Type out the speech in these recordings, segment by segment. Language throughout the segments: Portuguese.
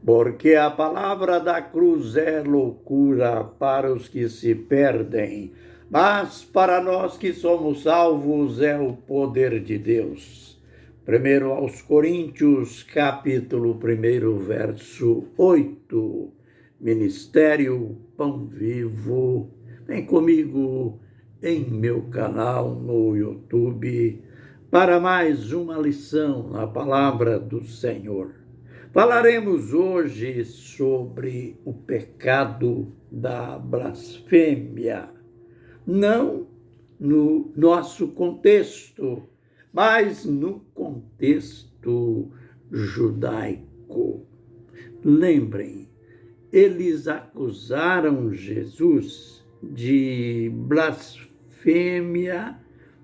Porque a palavra da cruz é loucura para os que se perdem, mas para nós que somos salvos é o poder de Deus. Primeiro aos Coríntios, capítulo 1, verso 8. Ministério Pão Vivo. Vem comigo em meu canal no YouTube para mais uma lição na palavra do Senhor. Falaremos hoje sobre o pecado da blasfêmia, não no nosso contexto, mas no contexto judaico. Lembrem, eles acusaram Jesus de blasfêmia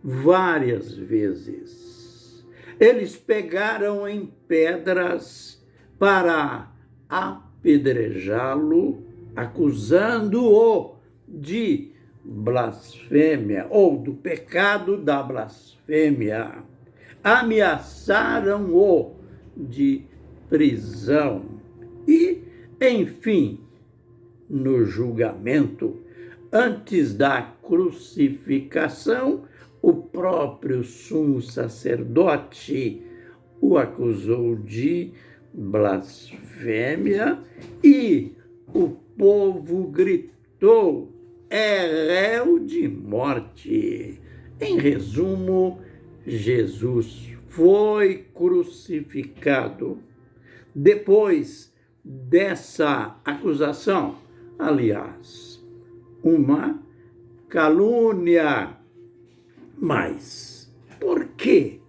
várias vezes. Eles pegaram em pedras para apedrejá-lo, acusando-o de blasfêmia ou do pecado da blasfêmia. Ameaçaram-o de prisão e, enfim, no julgamento, antes da crucificação, o próprio sumo sacerdote o acusou de blasfêmia e o povo gritou: é réu de morte. Em resumo, Jesus foi crucificado. Depois dessa acusação, aliás, uma calúnia. Mas por que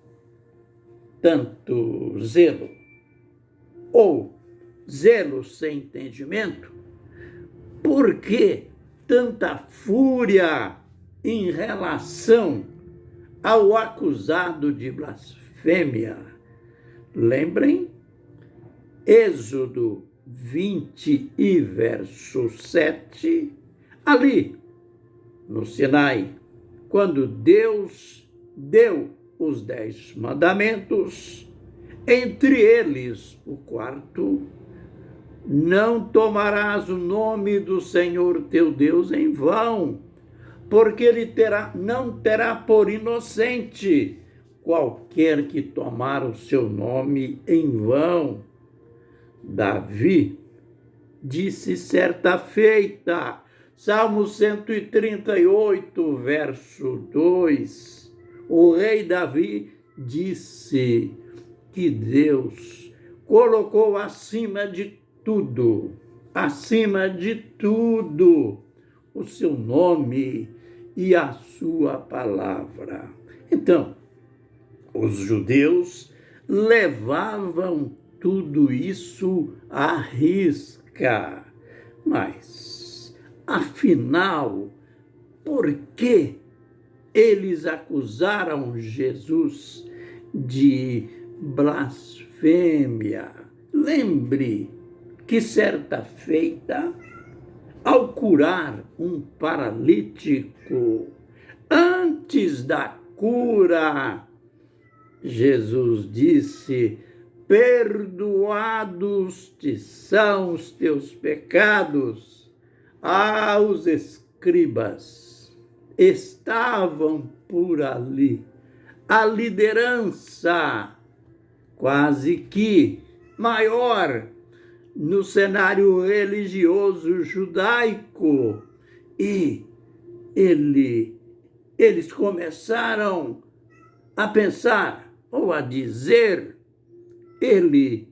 tanto zelo? Ou zelo sem entendimento? Por que tanta fúria em relação ao acusado de blasfêmia? Lembrem, Êxodo 20 e verso 7, ali no Sinai, quando Deus deu os 10 mandamentos, entre eles o quarto: não tomarás o nome do Senhor teu Deus em vão, porque ele não terá por inocente qualquer que tomar o seu nome em vão. Davi disse certa feita, Salmo 138, verso 2, o rei Davi disse que Deus colocou acima de tudo, o seu nome e a sua palavra. Então, os judeus levavam tudo isso à risca. Mas, afinal, por que eles acusaram Jesus de blasfêmia? Lembre que certa feita, ao curar um paralítico, antes da cura, Jesus disse: perdoados te são os teus pecados. Os escribas estavam por ali, a liderança quase que maior no cenário religioso judaico, e eles começaram a pensar ou a dizer: ele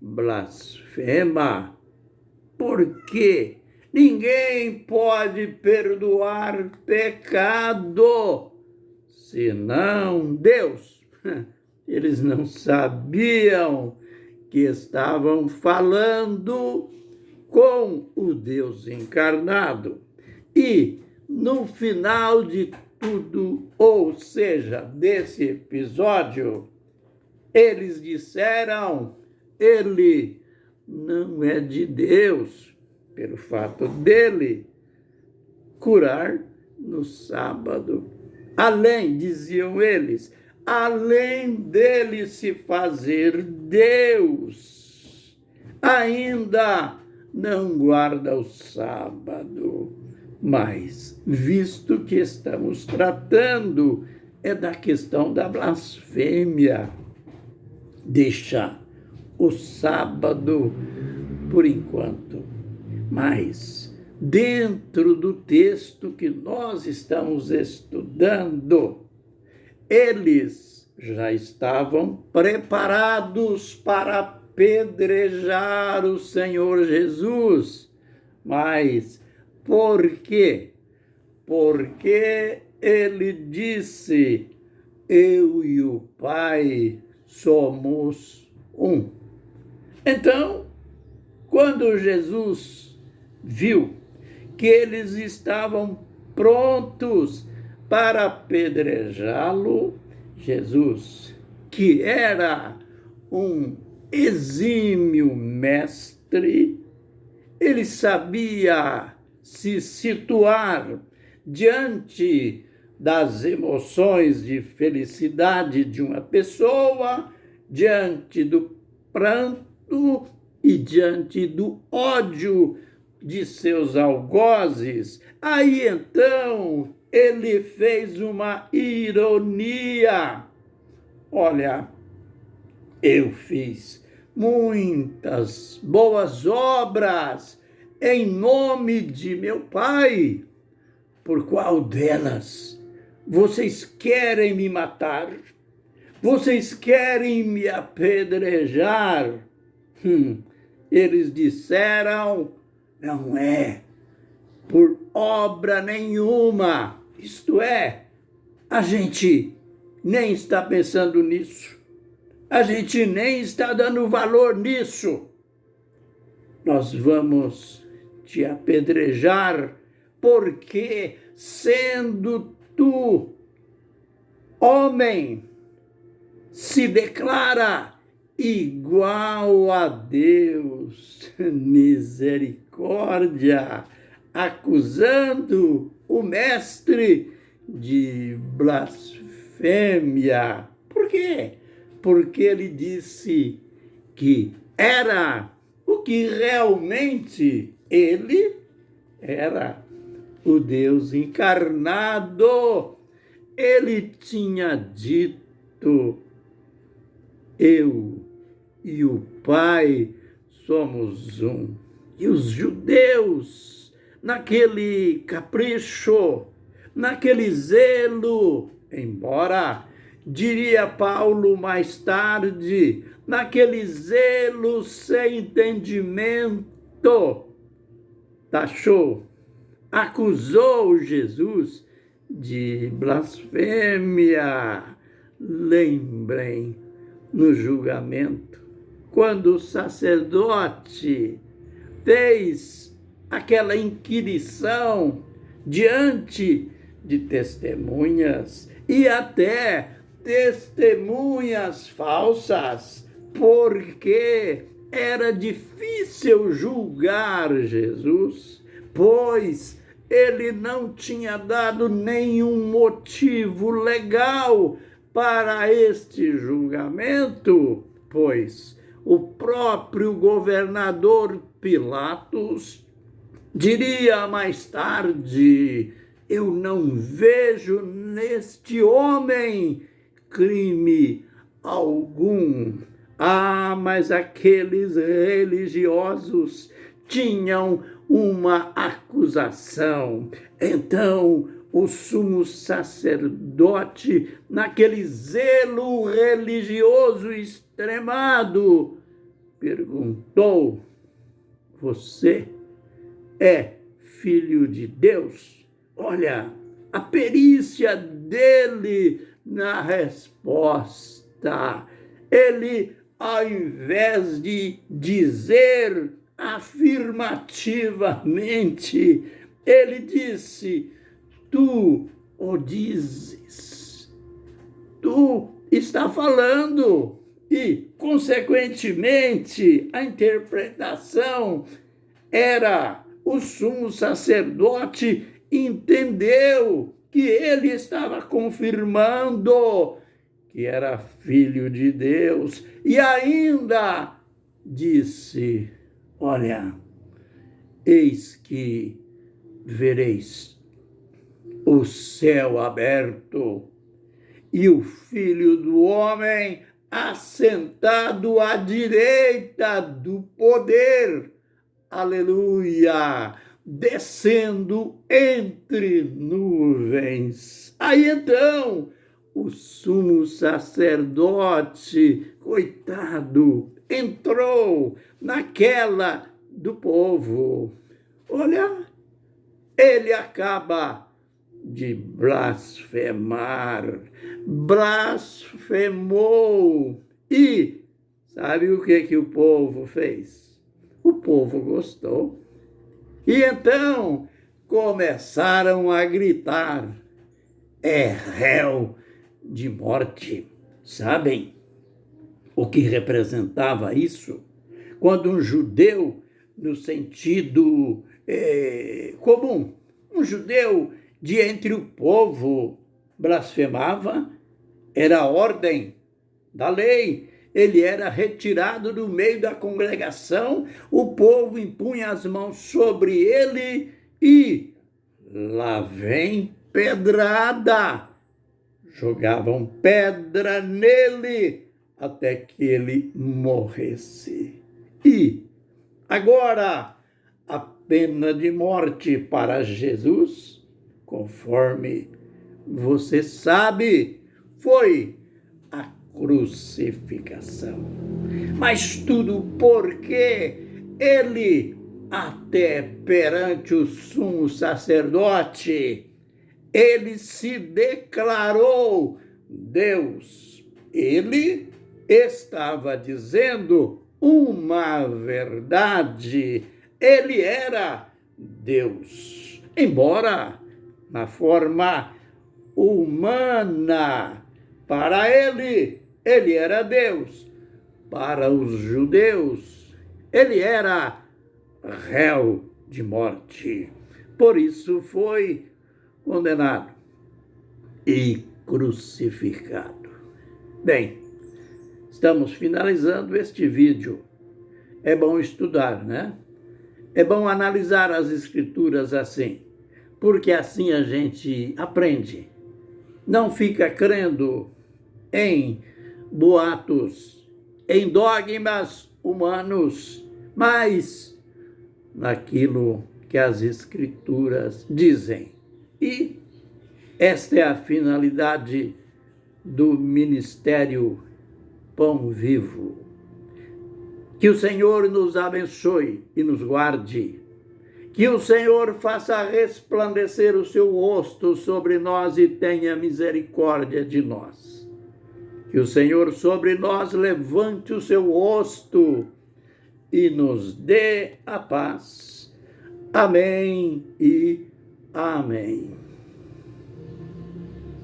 blasfema, porque ninguém pode perdoar pecado senão Deus. Eles não sabiam que estavam falando com o Deus encarnado. E no final de tudo, ou seja, desse episódio, eles disseram: ele não é de Deus, pelo fato dele curar no sábado. Além, diziam eles, além dele se fazer Deus, ainda não guarda o sábado. Mas, visto que estamos tratando da questão da blasfêmia, deixa o sábado por enquanto. Mas, dentro do texto que nós estamos estudando, eles já estavam preparados para apedrejar o Senhor Jesus. Mas por quê? Porque ele disse: eu e o Pai somos um. Então, quando Jesus viu que eles estavam prontos para apedrejá-lo, Jesus, que era um exímio mestre, ele sabia se situar diante das emoções de felicidade de uma pessoa, diante do pranto e diante do ódio de seus algozes. Aí então ele fez uma ironia. Olha, eu fiz muitas boas obras em nome de meu Pai. Por qual delas vocês querem me matar? Vocês querem me apedrejar? Eles disseram: não é por obra nenhuma. Isto é, a gente nem está pensando nisso. A gente nem está dando valor nisso. Nós vamos te apedrejar porque, sendo tu homem, se declara igual a Deus. Misericórdia, acusando o mestre de blasfêmia. Por quê? Porque ele disse que era o que realmente ele era, o Deus encarnado. Ele tinha dito: eu e o Pai somos um. E os judeus, naquele capricho, naquele zelo, embora, diria Paulo mais tarde, naquele zelo sem entendimento, taxou, acusou Jesus de blasfêmia. Lembrem, no julgamento, quando o sacerdote fez aquela inquirição diante de testemunhas e até testemunhas falsas, porque era difícil julgar Jesus, pois ele não tinha dado nenhum motivo legal para este julgamento, pois o próprio governador Pilatos diria mais tarde: eu não vejo neste homem crime algum. Ah, mas aqueles religiosos tinham uma acusação. Então, o sumo sacerdote, naquele zelo religioso extremado, perguntou: você é filho de Deus? Olha, a perícia dele na resposta. Ele, ao invés de dizer afirmativamente, ele disse: tu o dizes, tu está falando. E, consequentemente, a interpretação era: o sumo sacerdote entendeu que ele estava confirmando que era filho de Deus, e ainda disse: olha, eis que vereis o céu aberto e o Filho do Homem assentado à direita do poder. Aleluia! Descendo entre nuvens. Aí então, o sumo sacerdote, coitado, entrou naquela do povo. Olha, ele acaba de blasfemar, blasfemou. E sabe o que o povo fez? O povo gostou. E então começaram a gritar: é réu de morte. Sabem o que representava isso? Quando um judeu, no sentido comum, um judeu de entre o povo blasfemava, era a ordem da lei. Ele era retirado do meio da congregação, o povo impunha as mãos sobre ele e lá vem pedrada. Jogavam pedra nele até que ele morresse. E agora a pena de morte para Jesus, conforme você sabe, foi a crucificação. Mas tudo porque ele, até perante o sumo sacerdote, ele se declarou Deus. Ele estava dizendo uma verdade. Ele era Deus, embora na forma humana. Para ele era Deus. Para os judeus, ele era réu de morte. Por isso foi condenado e crucificado. Bem, estamos finalizando este vídeo. É bom estudar, né? É bom analisar as escrituras assim, porque assim a gente aprende. Não fica crendo em boatos, em dogmas humanos, mas naquilo que as escrituras dizem. E esta é a finalidade do Ministério Pão Vivo. Que o Senhor nos abençoe e nos guarde. Que o Senhor faça resplandecer o seu rosto sobre nós e tenha misericórdia de nós. Que o Senhor sobre nós levante o seu rosto e nos dê a paz. Amém e amém.